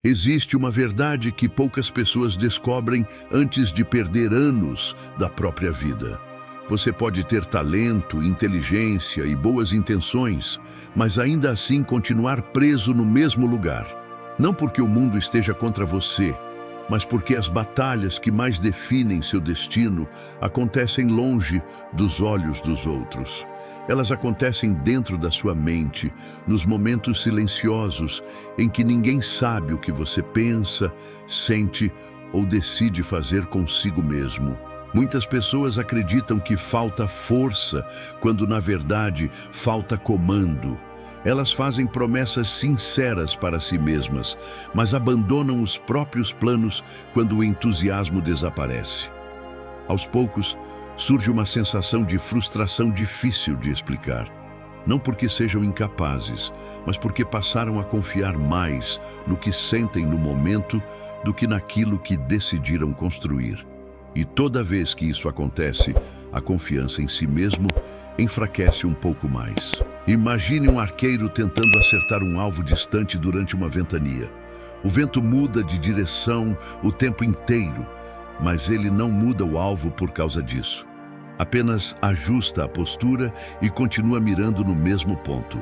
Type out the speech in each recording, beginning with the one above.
Existe uma verdade que poucas pessoas descobrem antes de perder anos da própria vida. Você pode ter talento, inteligência e boas intenções, mas ainda assim continuar preso no mesmo lugar. Não porque o mundo esteja contra você, mas porque as batalhas que mais definem seu destino acontecem longe dos olhos dos outros. Elas acontecem dentro da sua mente, nos momentos silenciosos em que ninguém sabe o que você pensa, sente ou decide fazer consigo mesmo. Muitas pessoas acreditam que falta força, quando na verdade falta comando. Elas fazem promessas sinceras para si mesmas, mas abandonam os próprios planos quando o entusiasmo desaparece. Aos poucos, surge uma sensação de frustração difícil de explicar. Não porque sejam incapazes, mas porque passaram a confiar mais no que sentem no momento do que naquilo que decidiram construir. E toda vez que isso acontece, a confiança em si mesmo enfraquece um pouco mais. Imagine um arqueiro tentando acertar um alvo distante durante uma ventania. O vento muda de direção o tempo inteiro, mas ele não muda o alvo por causa disso. Apenas ajusta a postura e continua mirando no mesmo ponto.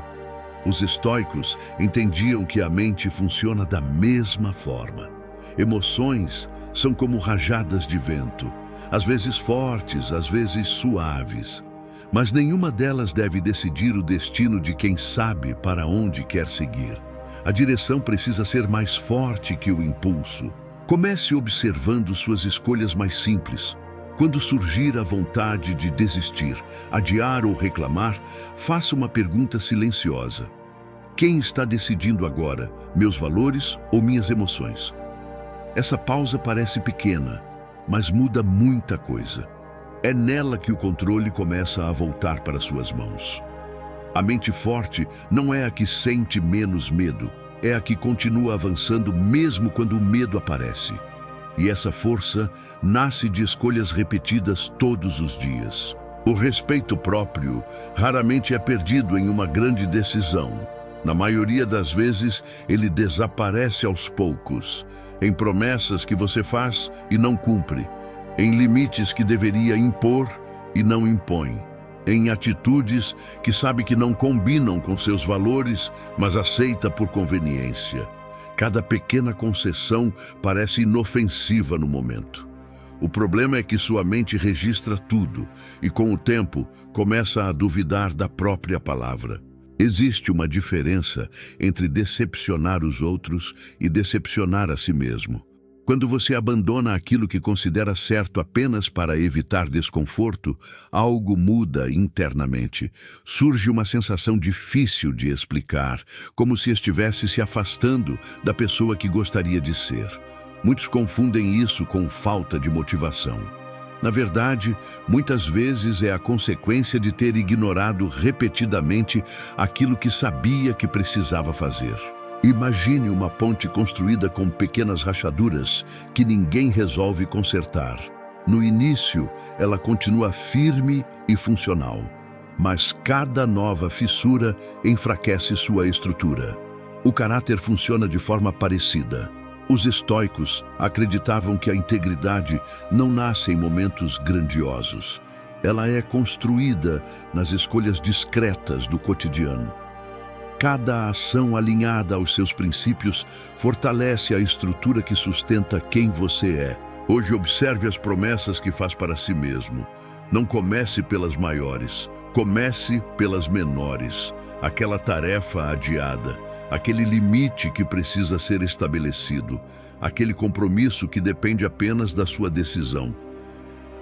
Os estoicos entendiam que a mente funciona da mesma forma. Emoções são como rajadas de vento, às vezes fortes, às vezes suaves. Mas nenhuma delas deve decidir o destino de quem sabe para onde quer seguir. A direção precisa ser mais forte que o impulso. Comece observando suas escolhas mais simples. Quando surgir a vontade de desistir, adiar ou reclamar, faça uma pergunta silenciosa. Quem está decidindo agora, meus valores ou minhas emoções? Essa pausa parece pequena, mas muda muita coisa. É nela que o controle começa a voltar para suas mãos. A mente forte não é a que sente menos medo, é a que continua avançando mesmo quando o medo aparece. E essa força nasce de escolhas repetidas todos os dias. O respeito próprio raramente é perdido em uma grande decisão. Na maioria das vezes, ele desaparece aos poucos, em promessas que você faz e não cumpre, em limites que deveria impor e não impõe, em atitudes que sabe que não combinam com seus valores, mas aceita por conveniência. Cada pequena concessão parece inofensiva no momento. O problema é que sua mente registra tudo e, com o tempo, começa a duvidar da própria palavra. Existe uma diferença entre decepcionar os outros e decepcionar a si mesmo. Quando você abandona aquilo que considera certo apenas para evitar desconforto, algo muda internamente. Surge uma sensação difícil de explicar, como se estivesse se afastando da pessoa que gostaria de ser. Muitos confundem isso com falta de motivação. Na verdade, muitas vezes é a consequência de ter ignorado repetidamente aquilo que sabia que precisava fazer. Imagine uma ponte construída com pequenas rachaduras que ninguém resolve consertar. No início, ela continua firme e funcional, mas cada nova fissura enfraquece sua estrutura. O caráter funciona de forma parecida. Os estoicos acreditavam que a integridade não nasce em momentos grandiosos. Ela é construída nas escolhas discretas do cotidiano. Cada ação alinhada aos seus princípios fortalece a estrutura que sustenta quem você é. Hoje observe as promessas que faz para si mesmo. Não comece pelas maiores, comece pelas menores. Aquela tarefa adiada, aquele limite que precisa ser estabelecido, aquele compromisso que depende apenas da sua decisão.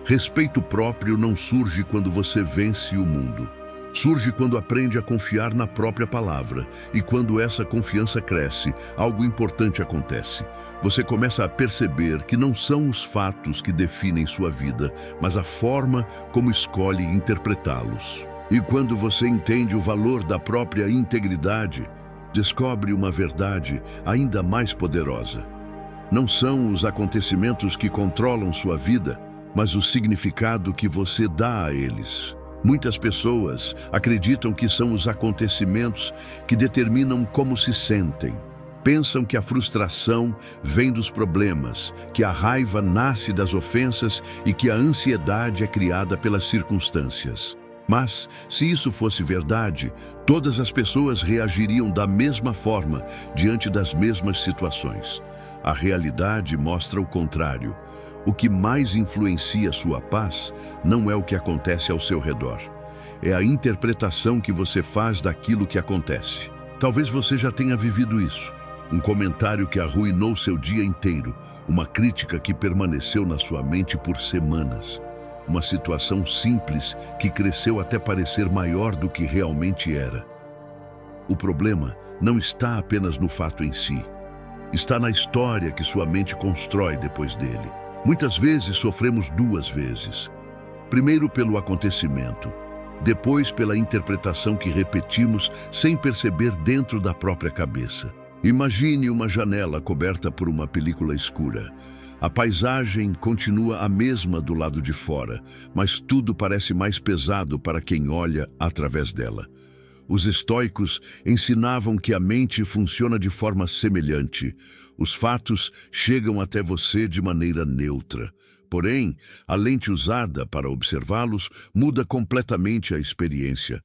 Respeito próprio não surge quando você vence o mundo. Surge quando aprende a confiar na própria palavra, e quando essa confiança cresce, algo importante acontece. Você começa a perceber que não são os fatos que definem sua vida, mas a forma como escolhe interpretá-los. E quando você entende o valor da própria integridade, descobre uma verdade ainda mais poderosa. Não são os acontecimentos que controlam sua vida, mas o significado que você dá a eles. Muitas pessoas acreditam que são os acontecimentos que determinam como se sentem. Pensam que a frustração vem dos problemas, que a raiva nasce das ofensas e que a ansiedade é criada pelas circunstâncias. Mas, se isso fosse verdade, todas as pessoas reagiriam da mesma forma diante das mesmas situações. A realidade mostra o contrário. O que mais influencia sua paz não é o que acontece ao seu redor. É a interpretação que você faz daquilo que acontece. Talvez você já tenha vivido isso. Um comentário que arruinou seu dia inteiro, uma crítica que permaneceu na sua mente por semanas. Uma situação simples que cresceu até parecer maior do que realmente era. O problema não está apenas no fato em si. Está na história que sua mente constrói depois dele. Muitas vezes sofremos duas vezes. Primeiro pelo acontecimento, depois pela interpretação que repetimos sem perceber dentro da própria cabeça. Imagine uma janela coberta por uma película escura. A paisagem continua a mesma do lado de fora, mas tudo parece mais pesado para quem olha através dela. Os estoicos ensinavam que a mente funciona de forma semelhante. Os fatos chegam até você de maneira neutra. Porém, a lente usada para observá-los muda completamente a experiência.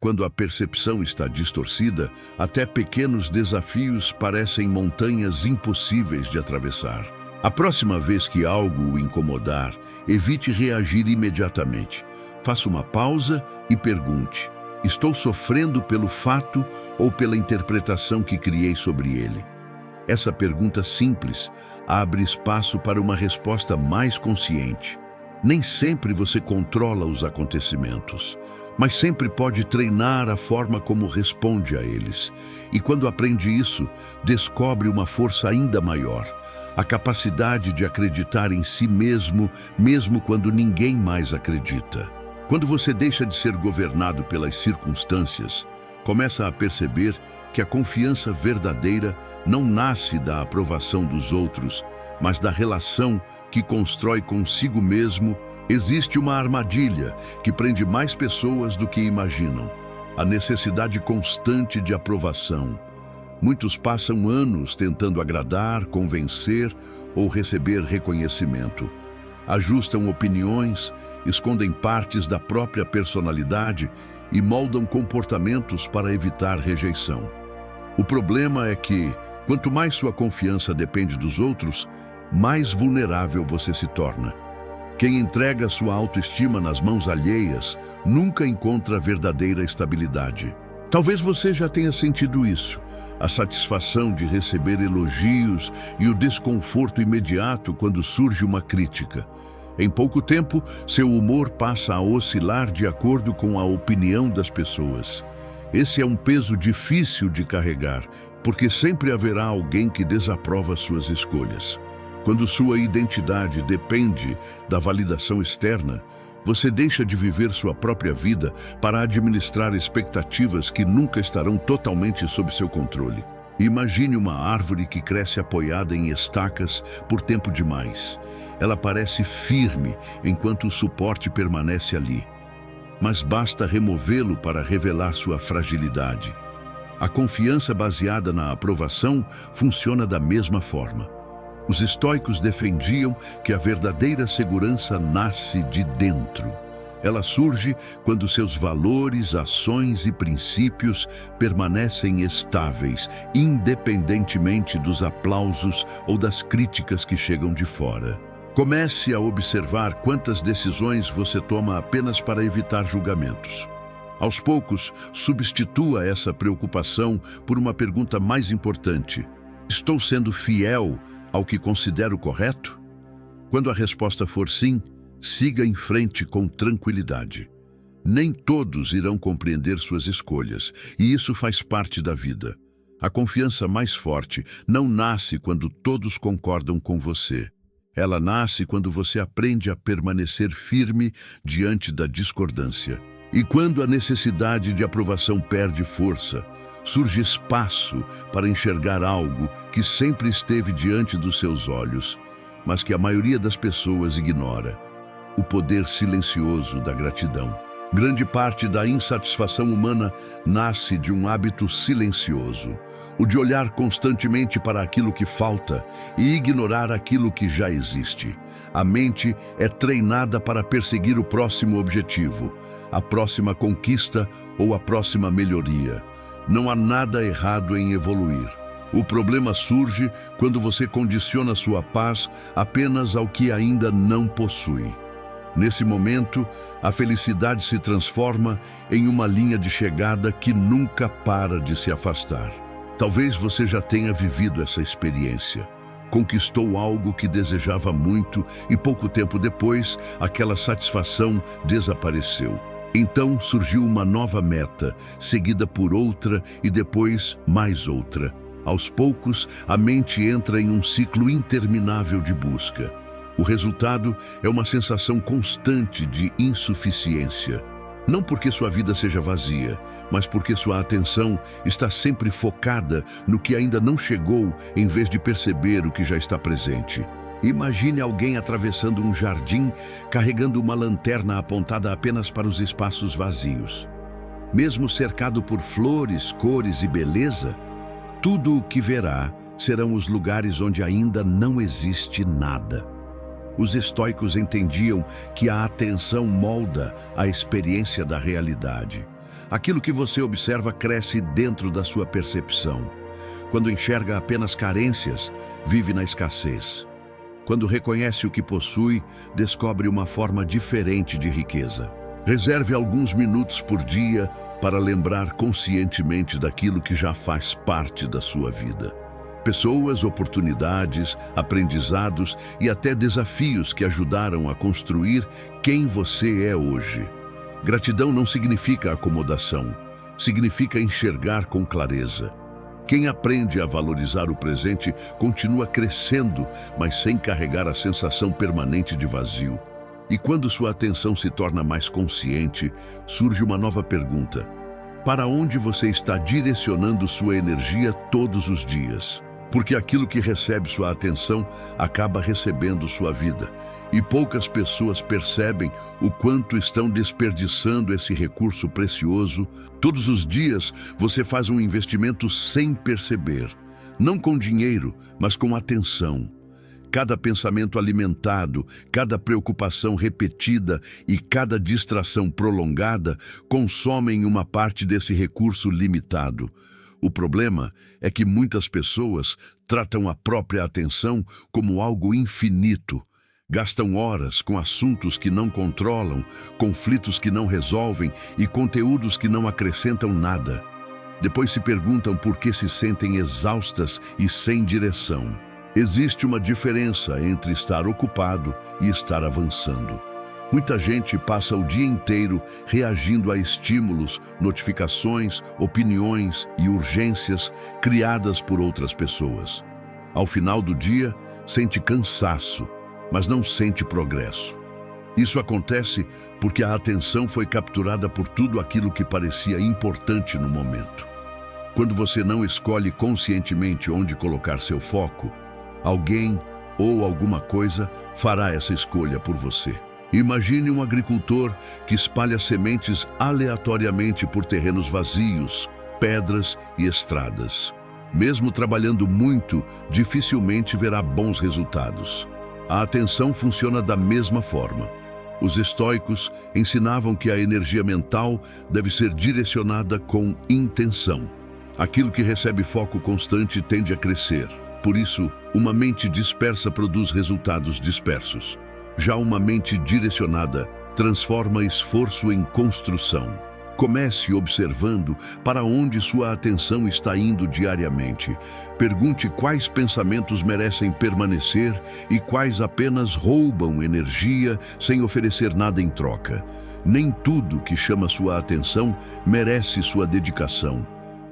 Quando a percepção está distorcida, até pequenos desafios parecem montanhas impossíveis de atravessar. A próxima vez que algo o incomodar, evite reagir imediatamente. Faça uma pausa e pergunte: estou sofrendo pelo fato ou pela interpretação que criei sobre ele? Essa pergunta simples abre espaço para uma resposta mais consciente. Nem sempre você controla os acontecimentos, mas sempre pode treinar a forma como responde a eles. E quando aprende isso, descobre uma força ainda maior, a capacidade de acreditar em si mesmo, mesmo quando ninguém mais acredita. Quando você deixa de ser governado pelas circunstâncias, começa a perceber que a confiança verdadeira não nasce da aprovação dos outros, mas da relação que constrói consigo mesmo. Existe uma armadilha que prende mais pessoas do que imaginam: a necessidade constante de aprovação. Muitos passam anos tentando agradar, convencer ou receber reconhecimento. Ajustam opiniões, escondem partes da própria personalidade e moldam comportamentos para evitar rejeição. O problema é que, quanto mais sua confiança depende dos outros, mais vulnerável você se torna. Quem entrega sua autoestima nas mãos alheias nunca encontra verdadeira estabilidade. Talvez você já tenha sentido isso, a satisfação de receber elogios e o desconforto imediato quando surge uma crítica. Em pouco tempo, seu humor passa a oscilar de acordo com a opinião das pessoas. Esse é um peso difícil de carregar, porque sempre haverá alguém que desaprova suas escolhas. Quando sua identidade depende da validação externa, você deixa de viver sua própria vida para administrar expectativas que nunca estarão totalmente sob seu controle. Imagine uma árvore que cresce apoiada em estacas por tempo demais. Ela parece firme enquanto o suporte permanece ali. Mas basta removê-lo para revelar sua fragilidade. A confiança baseada na aprovação funciona da mesma forma. Os estoicos defendiam que a verdadeira segurança nasce de dentro. Ela surge quando seus valores, ações e princípios permanecem estáveis, independentemente dos aplausos ou das críticas que chegam de fora. Comece a observar quantas decisões você toma apenas para evitar julgamentos. Aos poucos, substitua essa preocupação por uma pergunta mais importante: estou sendo fiel ao que considero correto? Quando a resposta for sim, siga em frente com tranquilidade. Nem todos irão compreender suas escolhas, e isso faz parte da vida. A confiança mais forte não nasce quando todos concordam com você. Ela nasce quando você aprende a permanecer firme diante da discordância. E quando a necessidade de aprovação perde força, surge espaço para enxergar algo que sempre esteve diante dos seus olhos, mas que a maioria das pessoas ignora: o poder silencioso da gratidão. Grande parte da insatisfação humana nasce de um hábito silencioso, o de olhar constantemente para aquilo que falta e ignorar aquilo que já existe. A mente é treinada para perseguir o próximo objetivo, a próxima conquista ou a próxima melhoria. Não há nada errado em evoluir. O problema surge quando você condiciona sua paz apenas ao que ainda não possui. Nesse momento, a felicidade se transforma em uma linha de chegada que nunca para de se afastar. Talvez você já tenha vivido essa experiência. Conquistou algo que desejava muito e pouco tempo depois, aquela satisfação desapareceu. Então surgiu uma nova meta, seguida por outra e depois mais outra. Aos poucos, a mente entra em um ciclo interminável de busca. O resultado é uma sensação constante de insuficiência. Não porque sua vida seja vazia, mas porque sua atenção está sempre focada no que ainda não chegou, em vez de perceber o que já está presente. Imagine alguém atravessando um jardim, carregando uma lanterna apontada apenas para os espaços vazios. Mesmo cercado por flores, cores e beleza, tudo o que verá serão os lugares onde ainda não existe nada. Os estoicos entendiam que a atenção molda a experiência da realidade. Aquilo que você observa cresce dentro da sua percepção. Quando enxerga apenas carências, vive na escassez. Quando reconhece o que possui, descobre uma forma diferente de riqueza. Reserve alguns minutos por dia para lembrar conscientemente daquilo que já faz parte da sua vida. Pessoas, oportunidades, aprendizados e até desafios que ajudaram a construir quem você é hoje. Gratidão não significa acomodação, significa enxergar com clareza. Quem aprende a valorizar o presente continua crescendo, mas sem carregar a sensação permanente de vazio. E quando sua atenção se torna mais consciente, surge uma nova pergunta: para onde você está direcionando sua energia todos os dias? Porque aquilo que recebe sua atenção acaba recebendo sua vida. E poucas pessoas percebem o quanto estão desperdiçando esse recurso precioso. Todos os dias você faz um investimento sem perceber. Não com dinheiro, mas com atenção. Cada pensamento alimentado, cada preocupação repetida e cada distração prolongada consomem uma parte desse recurso limitado. O problema é que muitas pessoas tratam a própria atenção como algo infinito. Gastam horas com assuntos que não controlam, conflitos que não resolvem e conteúdos que não acrescentam nada. Depois se perguntam por que se sentem exaustas e sem direção. Existe uma diferença entre estar ocupado e estar avançando. Muita gente passa o dia inteiro reagindo a estímulos, notificações, opiniões e urgências criadas por outras pessoas. Ao final do dia, sente cansaço, mas não sente progresso. Isso acontece porque a atenção foi capturada por tudo aquilo que parecia importante no momento. Quando você não escolhe conscientemente onde colocar seu foco, alguém ou alguma coisa fará essa escolha por você. Imagine um agricultor que espalha sementes aleatoriamente por terrenos vazios, pedras e estradas. Mesmo trabalhando muito, dificilmente verá bons resultados. A atenção funciona da mesma forma. Os estoicos ensinavam que a energia mental deve ser direcionada com intenção. Aquilo que recebe foco constante tende a crescer. Por isso, uma mente dispersa produz resultados dispersos. Já uma mente direcionada transforma esforço em construção. Comece observando para onde sua atenção está indo diariamente. Pergunte quais pensamentos merecem permanecer e quais apenas roubam energia sem oferecer nada em troca. Nem tudo que chama sua atenção merece sua dedicação.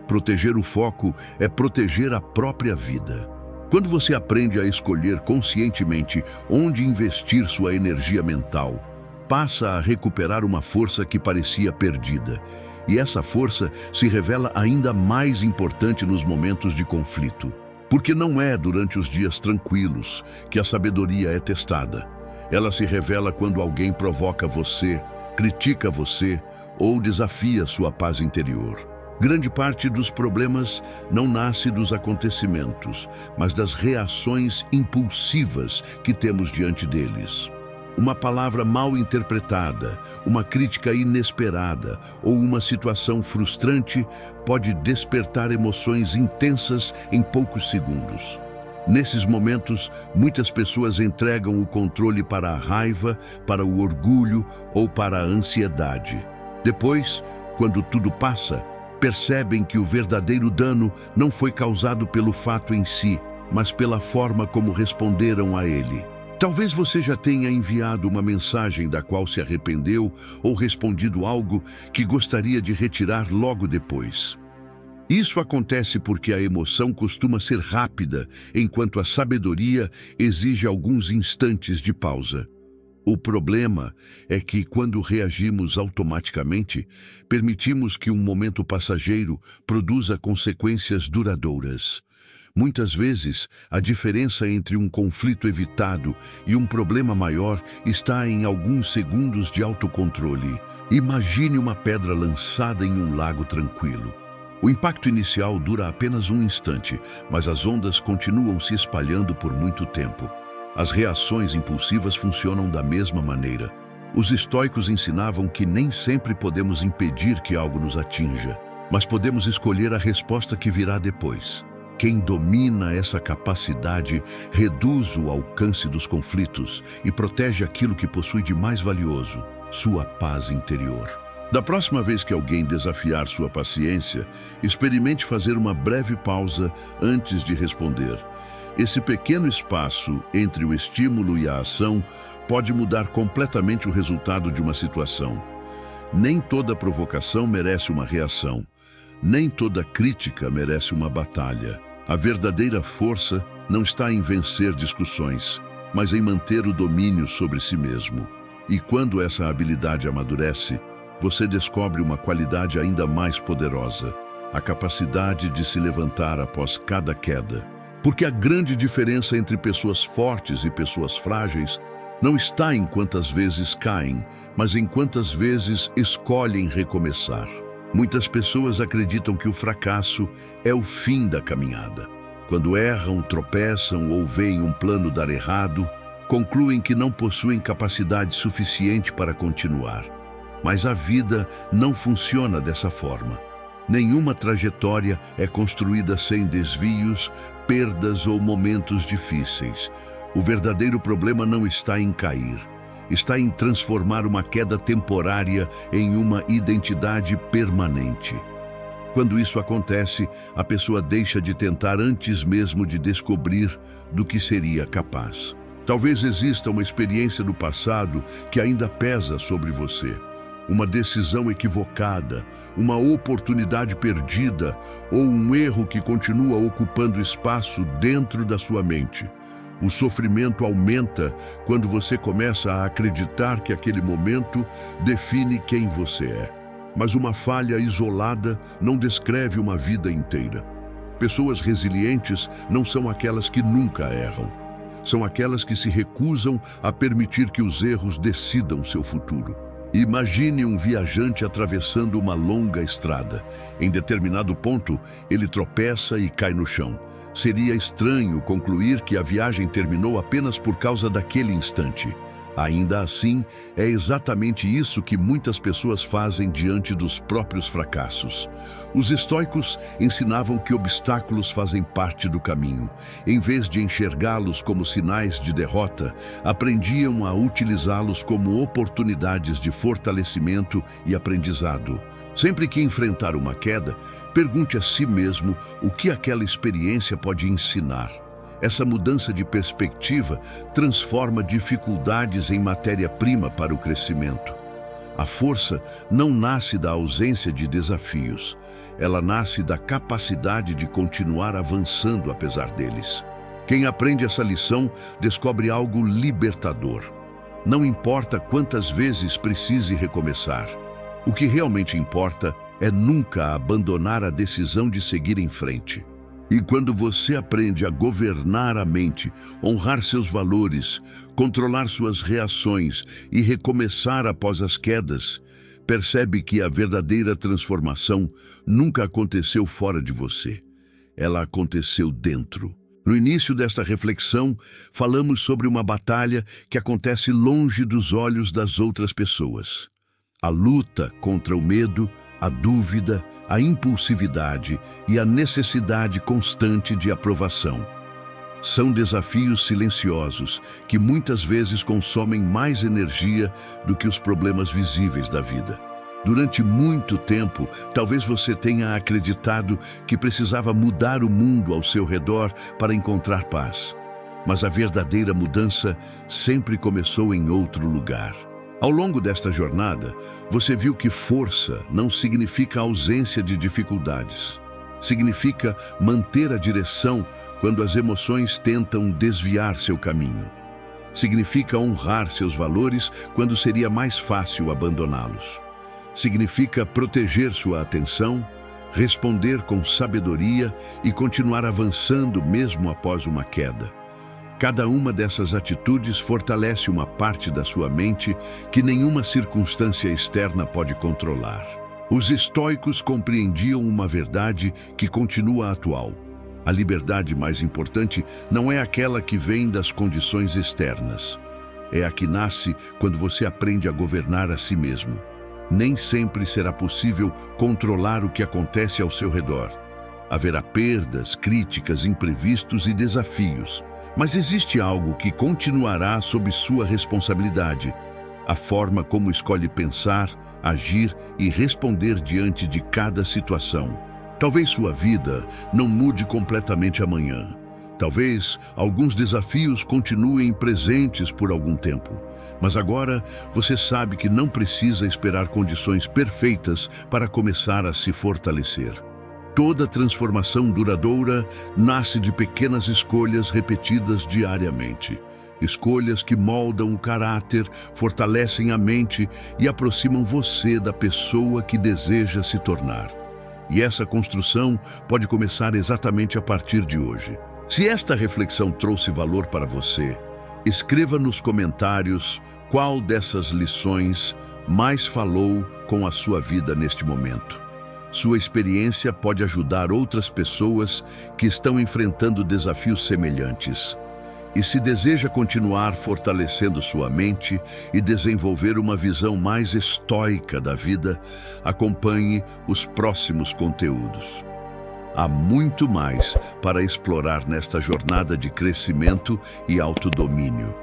Proteger o foco é proteger a própria vida. Quando você aprende a escolher conscientemente onde investir sua energia mental, passa a recuperar uma força que parecia perdida. E essa força se revela ainda mais importante nos momentos de conflito. Porque não é durante os dias tranquilos que a sabedoria é testada. Ela se revela quando alguém provoca você, critica você ou desafia sua paz interior. Grande parte dos problemas não nasce dos acontecimentos, mas das reações impulsivas que temos diante deles. Uma palavra mal interpretada, uma crítica inesperada ou uma situação frustrante pode despertar emoções intensas em poucos segundos. Nesses momentos, muitas pessoas entregam o controle para a raiva, para o orgulho ou para a ansiedade. Depois, quando tudo passa, percebem que o verdadeiro dano não foi causado pelo fato em si, mas pela forma como responderam a ele. Talvez você já tenha enviado uma mensagem da qual se arrependeu ou respondido algo que gostaria de retirar logo depois. Isso acontece porque a emoção costuma ser rápida, enquanto a sabedoria exige alguns instantes de pausa. O problema é que, quando reagimos automaticamente, permitimos que um momento passageiro produza consequências duradouras. Muitas vezes, a diferença entre um conflito evitado e um problema maior está em alguns segundos de autocontrole. Imagine uma pedra lançada em um lago tranquilo. O impacto inicial dura apenas um instante, mas as ondas continuam se espalhando por muito tempo. As reações impulsivas funcionam da mesma maneira. Os estoicos ensinavam que nem sempre podemos impedir que algo nos atinja, mas podemos escolher a resposta que virá depois. Quem domina essa capacidade reduz o alcance dos conflitos e protege aquilo que possui de mais valioso, sua paz interior. Da próxima vez que alguém desafiar sua paciência, experimente fazer uma breve pausa antes de responder. Esse pequeno espaço entre o estímulo e a ação pode mudar completamente o resultado de uma situação. Nem toda provocação merece uma reação. Nem toda crítica merece uma batalha. A verdadeira força não está em vencer discussões, mas em manter o domínio sobre si mesmo. E quando essa habilidade amadurece, você descobre uma qualidade ainda mais poderosa: a capacidade de se levantar após cada queda. Porque a grande diferença entre pessoas fortes e pessoas frágeis não está em quantas vezes caem, mas em quantas vezes escolhem recomeçar. Muitas pessoas acreditam que o fracasso é o fim da caminhada. Quando erram, tropeçam ou veem um plano dar errado, concluem que não possuem capacidade suficiente para continuar. Mas a vida não funciona dessa forma. Nenhuma trajetória é construída sem desvios, perdas ou momentos difíceis. O verdadeiro problema não está em cair. Está em transformar uma queda temporária em uma identidade permanente. Quando isso acontece, a pessoa deixa de tentar antes mesmo de descobrir do que seria capaz. Talvez exista uma experiência do passado que ainda pesa sobre você. Uma decisão equivocada, uma oportunidade perdida ou um erro que continua ocupando espaço dentro da sua mente. O sofrimento aumenta quando você começa a acreditar que aquele momento define quem você é. Mas uma falha isolada não descreve uma vida inteira. Pessoas resilientes não são aquelas que nunca erram. São aquelas que se recusam a permitir que os erros decidam seu futuro. Imagine um viajante atravessando uma longa estrada. Em determinado ponto, ele tropeça e cai no chão. Seria estranho concluir que a viagem terminou apenas por causa daquele instante. Ainda assim, é exatamente isso que muitas pessoas fazem diante dos próprios fracassos. Os estoicos ensinavam que obstáculos fazem parte do caminho. Em vez de enxergá-los como sinais de derrota, aprendiam a utilizá-los como oportunidades de fortalecimento e aprendizado. Sempre que enfrentar uma queda, pergunte a si mesmo o que aquela experiência pode ensinar. Essa mudança de perspectiva transforma dificuldades em matéria-prima para o crescimento. A força não nasce da ausência de desafios. Ela nasce da capacidade de continuar avançando apesar deles. Quem aprende essa lição descobre algo libertador. Não importa quantas vezes precise recomeçar. O que realmente importa é nunca abandonar a decisão de seguir em frente. E quando você aprende a governar a mente, honrar seus valores, controlar suas reações e recomeçar após as quedas, percebe que a verdadeira transformação nunca aconteceu fora de você. Ela aconteceu dentro. No início desta reflexão, falamos sobre uma batalha que acontece longe dos olhos das outras pessoas. A luta contra o medo, a dúvida, a impulsividade e a necessidade constante de aprovação. São desafios silenciosos que muitas vezes consomem mais energia do que os problemas visíveis da vida. Durante muito tempo, talvez você tenha acreditado que precisava mudar o mundo ao seu redor para encontrar paz. Mas a verdadeira mudança sempre começou em outro lugar. Ao longo desta jornada, você viu que força não significa ausência de dificuldades. Significa manter a direção quando as emoções tentam desviar seu caminho. Significa honrar seus valores quando seria mais fácil abandoná-los. Significa proteger sua atenção, responder com sabedoria e continuar avançando mesmo após uma queda. Cada uma dessas atitudes fortalece uma parte da sua mente que nenhuma circunstância externa pode controlar. Os estoicos compreendiam uma verdade que continua atual. A liberdade mais importante não é aquela que vem das condições externas. É a que nasce quando você aprende a governar a si mesmo. Nem sempre será possível controlar o que acontece ao seu redor. Haverá perdas, críticas, imprevistos e desafios. Mas existe algo que continuará sob sua responsabilidade: a forma como escolhe pensar, agir e responder diante de cada situação. Talvez sua vida não mude completamente amanhã. Talvez alguns desafios continuem presentes por algum tempo. Mas agora você sabe que não precisa esperar condições perfeitas para começar a se fortalecer. Toda transformação duradoura nasce de pequenas escolhas repetidas diariamente. Escolhas que moldam o caráter, fortalecem a mente e aproximam você da pessoa que deseja se tornar. E essa construção pode começar exatamente a partir de hoje. Se esta reflexão trouxe valor para você, escreva nos comentários qual dessas lições mais falou com a sua vida neste momento. Sua experiência pode ajudar outras pessoas que estão enfrentando desafios semelhantes. E se deseja continuar fortalecendo sua mente e desenvolver uma visão mais estoica da vida, acompanhe os próximos conteúdos. Há muito mais para explorar nesta jornada de crescimento e autodomínio.